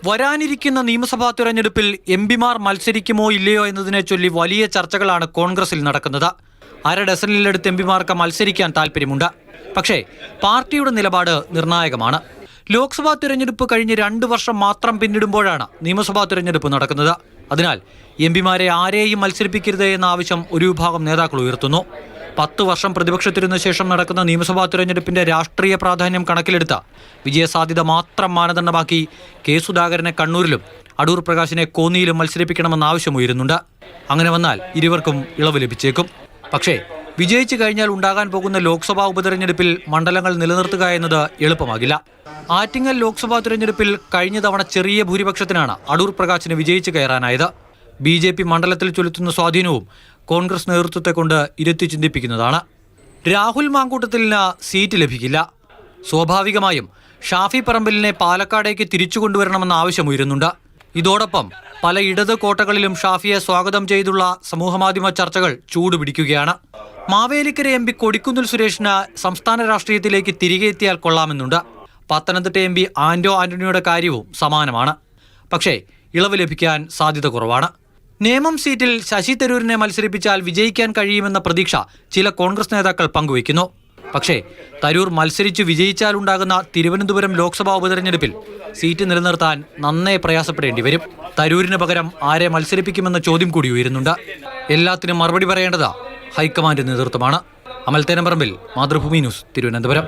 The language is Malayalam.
വരാനിരിക്കുന്ന നിയമസഭാ തെരഞ്ഞെടുപ്പിൽ എംപിമാർ മത്സരിക്കുമോ ഇല്ലയോ എന്നതിനെ ചൊല്ലി വലിയ ചർച്ചകളാണ് കോൺഗ്രസിൽ നടക്കുന്നത്. അര ഡസനിലടുത്ത് എംപിമാർക്ക് മത്സരിക്കാൻ താൽപ്പര്യമുണ്ട്. പക്ഷേ പാർട്ടിയുടെ നിലപാട് നിർണായകമാണ്. ലോക്സഭാ തെരഞ്ഞെടുപ്പ് കഴിഞ്ഞ് 2 വർഷം മാത്രം പിന്നിടുമ്പോഴാണ് നിയമസഭാ തെരഞ്ഞെടുപ്പ് നടക്കുന്നത്. അതിനാൽ എംപിമാരെ ആരെയും മത്സരിപ്പിക്കരുത് എന്ന ആവശ്യം ഒരു വിഭാഗം നേതാക്കൾ ഉയർത്തുന്നു. 10 വർഷം പ്രതിപക്ഷത്തിരുന്ന ശേഷം നടക്കുന്ന നിയമസഭാ തെരഞ്ഞെടുപ്പിന്റെ രാഷ്ട്രീയ പ്രാധാന്യം കണക്കിലെടുത്ത വിജയസാധ്യത മാത്രം മാനദണ്ഡമാക്കി കെ സുധാകരനെ കണ്ണൂരിലും അടൂർ പ്രകാശിനെ കോന്നിയിലും മത്സരിപ്പിക്കണമെന്ന ആവശ്യം ഉയരുന്നുണ്ട്. അങ്ങനെ വന്നാൽ ഇരുവർക്കും ഇളവ് ലഭിച്ചേക്കും. പക്ഷേ വിജയിച്ചു കഴിഞ്ഞാൽ ഉണ്ടാകാൻ പോകുന്ന ലോക്സഭാ ഉപതെരഞ്ഞെടുപ്പിൽ മണ്ഡലങ്ങൾ നിലനിർത്തുക എന്നത് എളുപ്പമാകില്ല. ആറ്റിങ്ങൽ ലോക്സഭാ തെരഞ്ഞെടുപ്പിൽ കഴിഞ്ഞ തവണ ചെറിയ ഭൂരിപക്ഷത്തിനാണ് അടൂർ പ്രകാശിന് വിജയിച്ചു കയറാനായത്. BJP മണ്ഡലത്തിൽ ചെലുത്തുന്ന സ്വാധീനവും കോൺഗ്രസ് നേതൃത്വത്തെ കൊണ്ട് ഇരുത്തി ചിന്തിപ്പിക്കുന്നതാണ്. രാഹുൽ മാങ്കൂട്ടത്തിലിന് സീറ്റ് ലഭിക്കില്ല. സ്വാഭാവികമായും ഷാഫി പറമ്പിലിനെ പാലക്കാടേക്ക് തിരിച്ചു കൊണ്ടുവരണമെന്ന ആവശ്യം ഉയരുന്നുണ്ട്. ഇതോടൊപ്പം പല ഇടത് കോട്ടകളിലും ഷാഫിയെ സ്വാഗതം ചെയ്തുള്ള സമൂഹമാധ്യമ ചർച്ചകൾ ചൂടുപിടിക്കുകയാണ്. മാവേലിക്കര MP കൊടിക്കുന്നിൽ സുരേഷിന് സംസ്ഥാന രാഷ്ട്രീയത്തിലേക്ക് തിരികെ എത്തിയാൽ കൊള്ളാമെന്നുണ്ട്. പത്തനംതിട്ട MP ആന്റോ ആന്റണിയുടെ കാര്യവും സമാനമാണ്. പക്ഷേ ഇളവ് ലഭിക്കാൻ സാധ്യത കുറവാണ്. നേമം സീറ്റിൽ ശശി തരൂരിനെ മത്സരിപ്പിച്ചാൽ വിജയിക്കാൻ കഴിയുമെന്ന പ്രതീക്ഷ ചില കോൺഗ്രസ് നേതാക്കൾ പങ്കുവയ്ക്കുന്നു. പക്ഷേ തരൂർ മത്സരിച്ച് വിജയിച്ചാലുണ്ടാകുന്ന തിരുവനന്തപുരം ലോക്സഭാ ഉപതെരഞ്ഞെടുപ്പിൽ സീറ്റ് നിലനിർത്താൻ നന്നേ പ്രയാസപ്പെടേണ്ടി വരും. തരൂരിന് പകരം ആരെ മത്സരിപ്പിക്കുമെന്ന ചോദ്യം കൂടി ഉയരുന്നുണ്ട്. എല്ലാത്തിനും മറുപടി പറയേണ്ടത് ഹൈക്കമാൻഡ് നേതൃത്വമാണ്. അമൽ തേനമ്പറമ്പിൽ, മാതൃഭൂമി ന്യൂസ്, തിരുവനന്തപുരം.